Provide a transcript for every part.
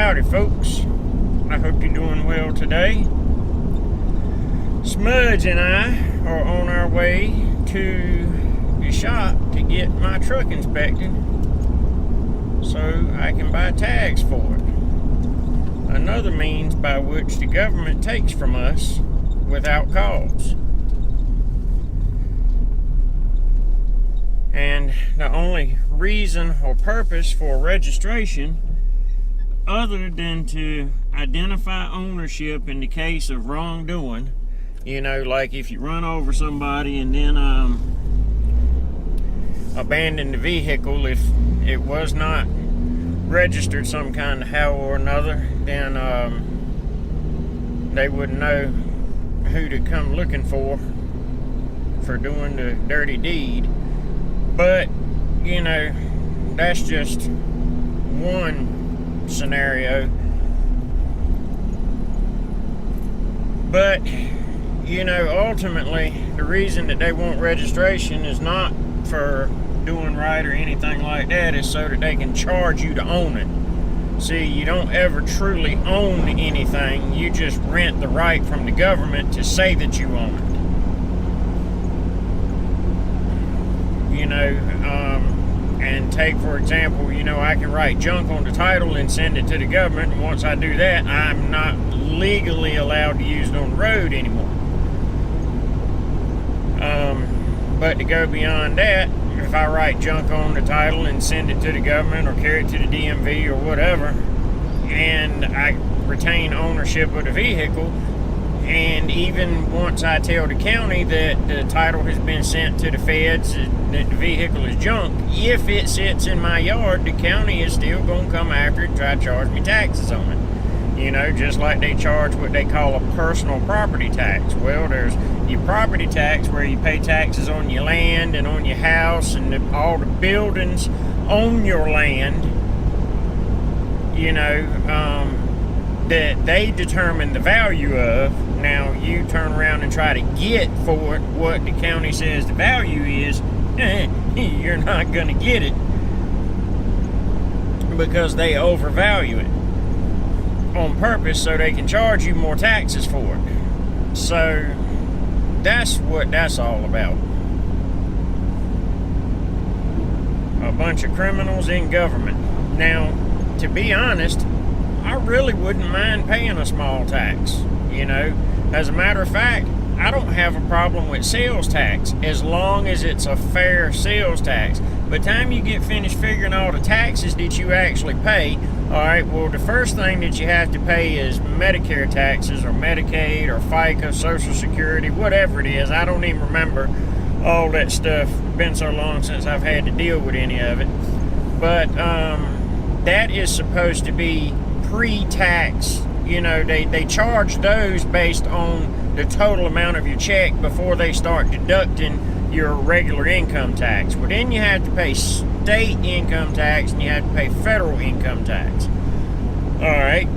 Howdy folks, I hope you're doing well today. Smudge and I are on our way to the shop to get my truck inspected so I can buy tags for it. Another means by which the government takes from us without cause. And the only reason or purpose for registration, other than to identify ownership in the case of wrongdoing, you know, like if you run over somebody and then abandon the vehicle, if it was not registered some kind of how or another, then they wouldn't know who to come looking for doing the dirty deed. But, you know, that's just one scenario. But, you know, ultimately, the reason that they want registration is not for doing right or anything like that. It's so that they can charge you to own it. See, you don't ever truly own anything. You just rent the right from the government to say that you own it. You know, and take for example, you know, I can write junk on the title and send it to the government, and once I do that, I'm not legally allowed to use it on the road anymore. But to go beyond that, if I write junk on the title and send it to the government or carry it to the DMV or whatever, and I retain ownership of the vehicle, and even once I tell the county that the title has been sent to the feds, that the vehicle is junk, if it sits in my yard, the county is still going to come after it and try to charge me taxes on it. You know, just like they charge what they call a personal property tax. Well, there's your property tax where you pay taxes on your land and on your house and all the buildings on your land, you know, that they determine the value of. Now, you turn around and try to get for it what the county says the value is, you're not going to get it because they overvalue it on purpose so they can charge you more taxes for it. So, that's what that's all about. A bunch of criminals in government. Now, to be honest, I really wouldn't mind paying a small tax, you know. As a matter of fact, I don't have a problem with sales tax as long as it's a fair sales tax. By the time you get finished figuring all the taxes that you actually pay, all right, well, the first thing that you have to pay is Medicare taxes or Medicaid or FICA, Social Security, whatever it is. I don't even remember all that stuff. It's been so long since I've had to deal with any of it. But that is supposed to be pre-tax. You know, they charge those based on the total amount of your check before they start deducting your regular income tax. Well, then you have to pay state income tax and you have to pay federal income tax. Alright,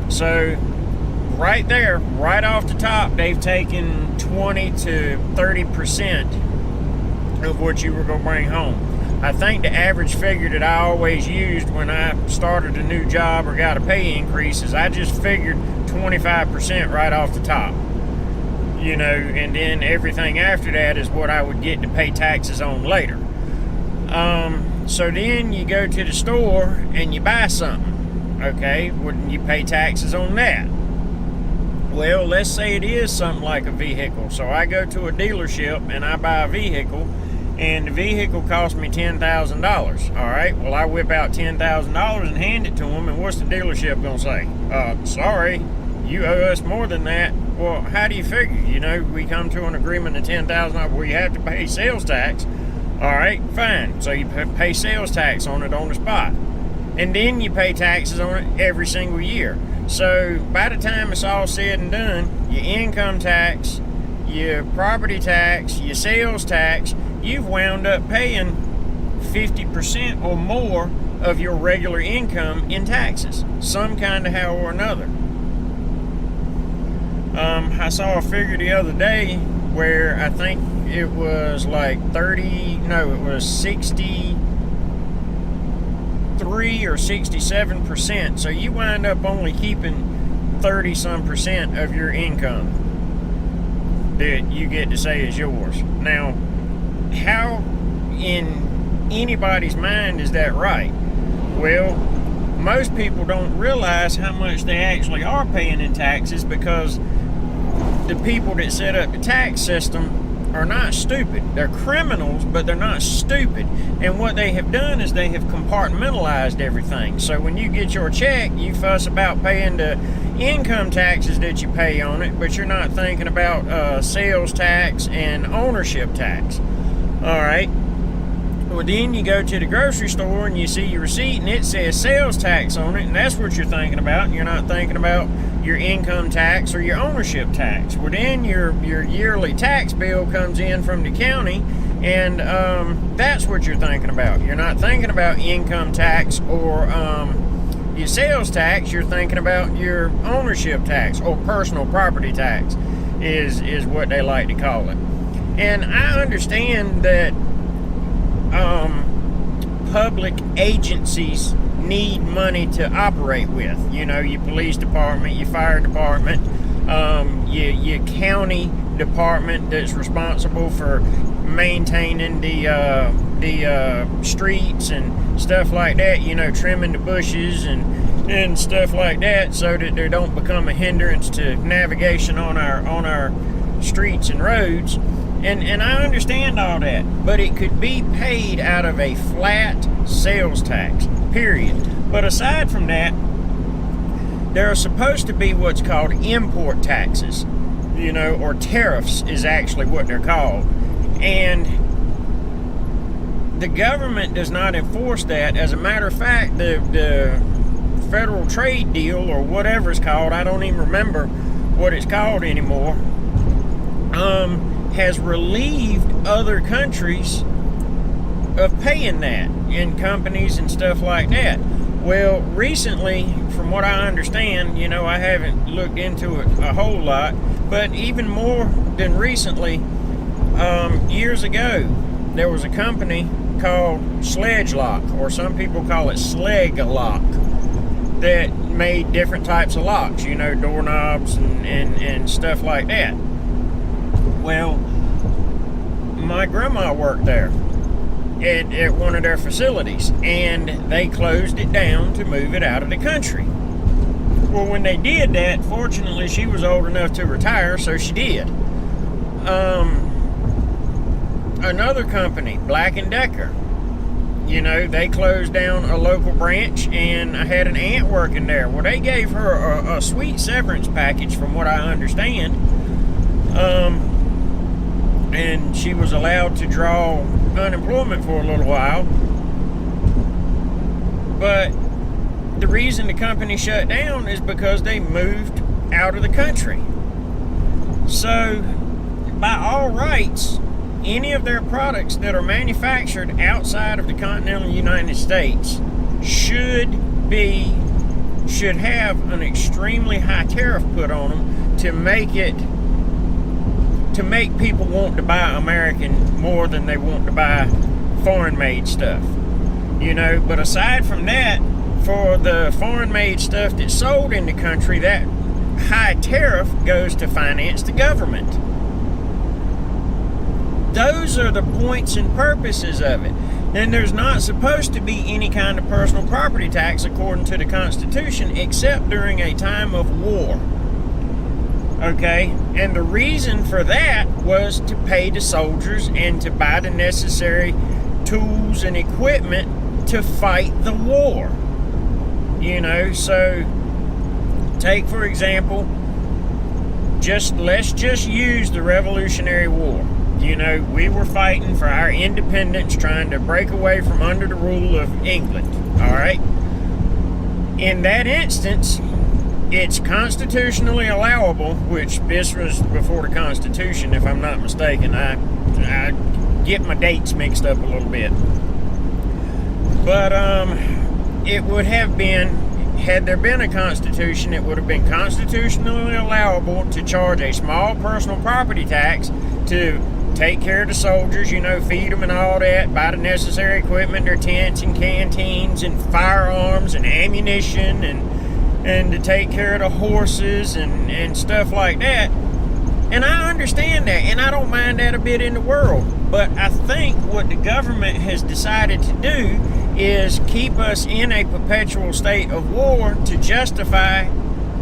so right there, right off the top, they've taken 20 to 30% of what you were going to bring home. I think the average figure that I always used when I started a new job or got a pay increase is I just figured 25% right off the top. You know, and then everything after that is what I would get to pay taxes on later. So then you go to the store and you buy something. Okay, wouldn't you pay taxes on that? Well, let's say it is something like a vehicle. So I go to a dealership and I buy a vehicle, and the vehicle cost me $10,000. All right, well, I whip out $10,000 and hand it to them, and what's the dealership going to say? Sorry, you owe us more than that. Well, how do you figure? You know, we come to an agreement of $10,000 where you have to pay sales tax. All right, fine. So you pay sales tax on it on the spot. And then you pay taxes on it every single year. So by the time it's all said and done, your income tax, your property tax, your sales tax, you've wound up paying 50% or more of your regular income in taxes, some kind of how or another. I saw a figure the other day where I think it was like 60 63 or 67%. So you wind up only keeping 30-some% of your income that you get to say is yours. Now, how in anybody's mind is that right? Well, most people don't realize how much they actually are paying in taxes, because the people that set up the tax system are not stupid. They're criminals, but they're not stupid. And what they have done is they have compartmentalized everything. So when you get your check, you fuss about paying the income taxes that you pay on it, but you're not thinking about sales tax and ownership tax. All right. Well, then you go to the grocery store and you see your receipt and it says sales tax on it, and that's what you're thinking about. You're not thinking about your income tax or your ownership tax. Well, then your yearly tax bill comes in from the county, and that's what you're thinking about. You're not thinking about income tax or your sales tax. You're thinking about your ownership tax, or personal property tax is what they like to call it. And I understand that public agencies need money to operate with. You know, your police department, your fire department, your county department that's responsible for maintaining the streets and stuff like that. You know, trimming the bushes and stuff like that, so that they don't become a hindrance to navigation on our streets and roads. And I understand all that, but it could be paid out of a flat sales tax, period. But aside from that, there are supposed to be what's called import taxes, you know, or tariffs is actually what they're called. And the government does not enforce that. As a matter of fact, the federal trade deal, or whatever it's called, I don't even remember what it's called anymore, has relieved other countries of paying that, in companies and stuff like that. Well, recently, from what I understand, you know, I haven't looked into it a whole lot, but even more than recently, years ago, there was a company called Sledge Lock, or some people call it Sleg Lock, that made different types of locks, you know, doorknobs and stuff like that. Well, my grandma worked there at one of their facilities, and they closed it down to move it out of the country. Well, when they did that, fortunately, she was old enough to retire, so she did. Another company, Black & Decker, you know, they closed down a local branch, and I had an aunt working there. Well, they gave her a sweet severance package, from what I understand. And she was allowed to draw unemployment for a little while. But the reason the company shut down is because they moved out of the country. So, by all rights, any of their products that are manufactured outside of the continental United States should have an extremely high tariff put on them to make people want to buy American more than they want to buy foreign-made stuff. You know, but aside from that, for the foreign-made stuff that's sold in the country, that high tariff goes to finance the government. Those are the points and purposes of it. And there's not supposed to be any kind of personal property tax according to the Constitution, except during a time of war. Okay, and the reason for that was to pay the soldiers and to buy the necessary tools and equipment to fight the war. You know, so take for example, let's just use the Revolutionary War. You know, we were fighting for our independence, trying to break away from under the rule of England. All right, in that instance, it's constitutionally allowable, which this was before the Constitution, if I'm not mistaken. I get my dates mixed up a little bit. But it would have been, had there been a Constitution, it would have been constitutionally allowable to charge a small personal property tax to take care of the soldiers, feed them and all that, buy the necessary equipment, their tents and canteens and firearms and ammunition, and to take care of the horses and stuff like that. And I understand that, and I don't mind that a bit in the world. But I think what the government has decided to do is keep us in a perpetual state of war to justify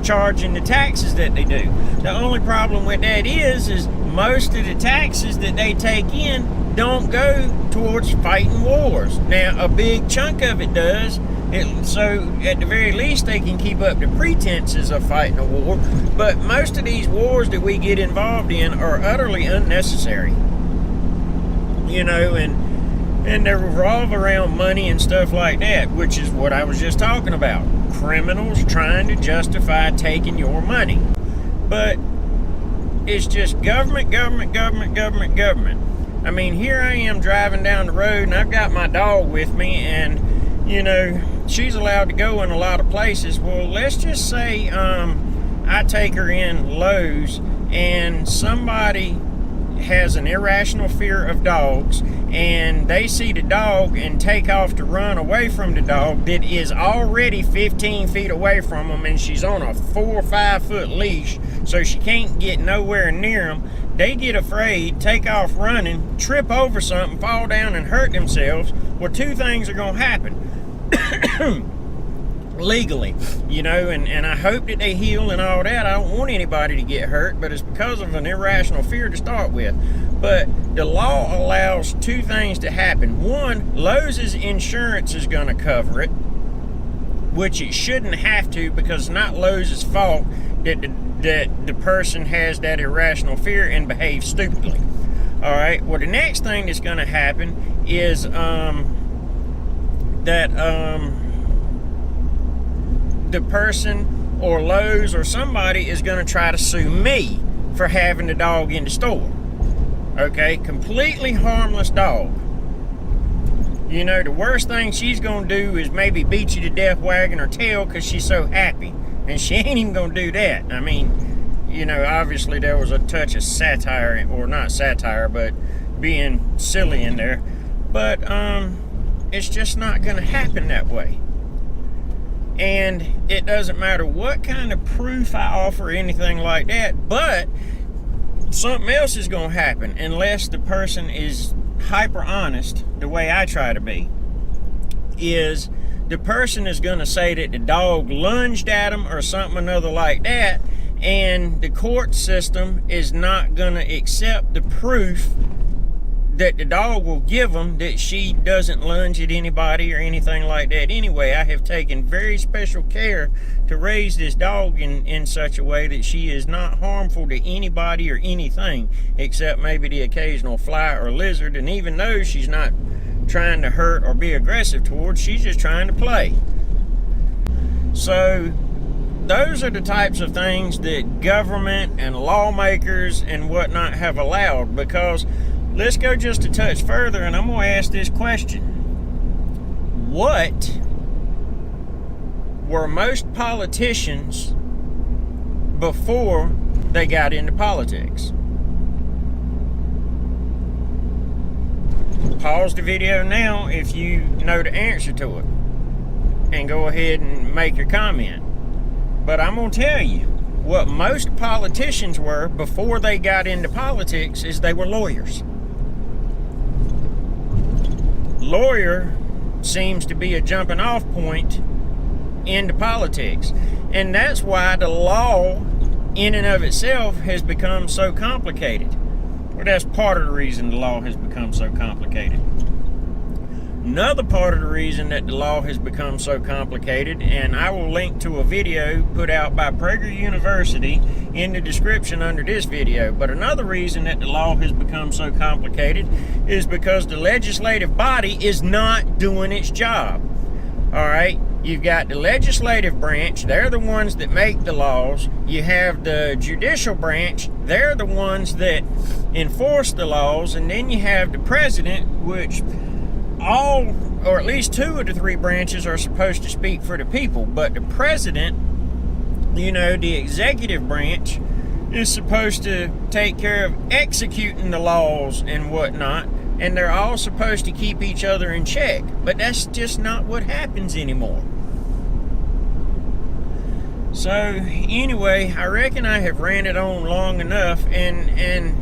charging the taxes that they do. The only problem with that is most of the taxes that they take in don't go towards fighting wars. Now, a big chunk of it does, so at the very least they can keep up the pretenses of fighting a war, but most of these wars that we get involved in are utterly unnecessary. And they revolve around money and stuff like that, which is what I was just talking about. Criminals trying to justify taking your money. But it's just government. I mean, here I am driving down the road, and I've got my dog with me, and she's allowed to go in a lot of places. Well, let's just say I take her in Lowe's, and somebody has an irrational fear of dogs, and they see the dog and take off to run away from the dog that is already 15 feet away from them, and she's on a 4 or 5 foot leash, so she can't get nowhere near them. They get afraid, take off running, trip over something, fall down and hurt themselves. Well, two things are going to happen. Legally, and I hope that they heal and all that. I don't want anybody to get hurt, but it's because of an irrational fear to start with. But the law allows two things to happen. One, Lowe's insurance is going to cover it, which it shouldn't have to, because it's not Lowe's fault that the person has that irrational fear and behaves stupidly. All right. Well, the next thing that's going to happen is the person or Lowe's or somebody is going to try to sue me for having the dog in the store. Okay, completely harmless dog. The worst thing she's going to do is maybe beat you to death wagging her tail because she's so happy. And she ain't even going to do that. I mean, obviously there was a touch of satire, or not satire, but being silly in there. But it's just not going to happen that way. And it doesn't matter what kind of proof I offer or anything like that, but something else is going to happen unless the person is hyper honest, the way I try to be. Is the person is going to say that the dog lunged at him or something another like that, and the court system is not going to accept the proof that the dog will give them that she doesn't lunge at anybody or anything like that. Anyway, I have taken very special care to raise this dog in such a way that she is not harmful to anybody or anything, except maybe the occasional fly or lizard. And even though she's not trying to hurt or be aggressive towards, she's just trying to play. So those are the types of things that government and lawmakers and whatnot have allowed. Because let's go just a touch further, and I'm going to ask this question. What were most politicians before they got into politics? Pause the video now if you know the answer to it, and go ahead and make your comment. But I'm going to tell you, what most politicians were before they got into politics is they were lawyers. Lawyer seems to be a jumping off point into politics, and that's why the law in and of itself has become so complicated. Well, that's part of the reason the law has become so complicated. Another part of the reason that the law has become so complicated, and I will link to a video put out by Prager University in the description under this video, but another reason that the law has become so complicated is because the legislative body is not doing its job. All right, you've got the legislative branch, they're the ones that make the laws. You have the judicial branch, they're the ones that enforce the laws, and then you have the president, which all, or at least two of the three branches are supposed to speak for the people, but the president, the executive branch, is supposed to take care of executing the laws and whatnot, and they're all supposed to keep each other in check. But that's just not what happens anymore. So anyway, I reckon I have ran it on long enough, and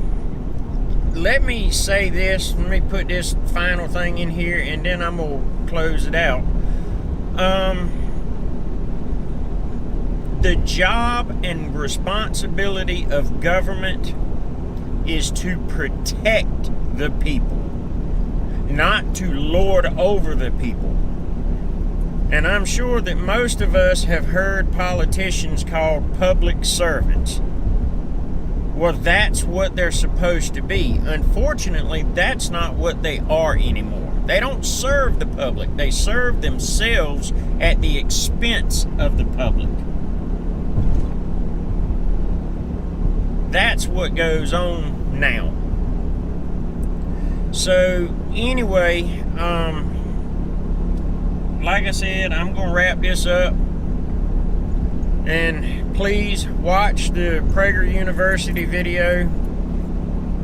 let me say this, let me put this final thing in here, and then I'm gonna close it out. The job and responsibility of government is to protect the people, not to lord over the people. And I'm sure that most of us have heard politicians called public servants. Well, that's what they're supposed to be. Unfortunately, that's not what they are anymore. They don't serve the public. They serve themselves at the expense of the public. That's what goes on now. So anyway, like I said, I'm going to wrap this up. And please watch the Prager University video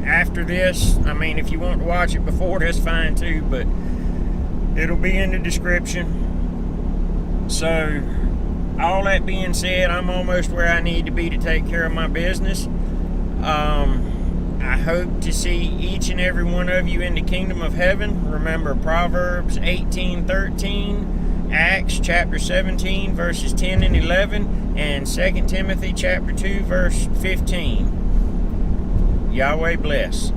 after this. I mean, if you want to watch it before, that's fine too, but it'll be in the description. So, all that being said, I'm almost where I need to be to take care of my business. I hope to see each and every one of you in the kingdom of heaven. Remember Proverbs 18:13, Acts chapter 17 verses 10 and 11, and 2 Timothy chapter 2 verse 15. Yahweh bless.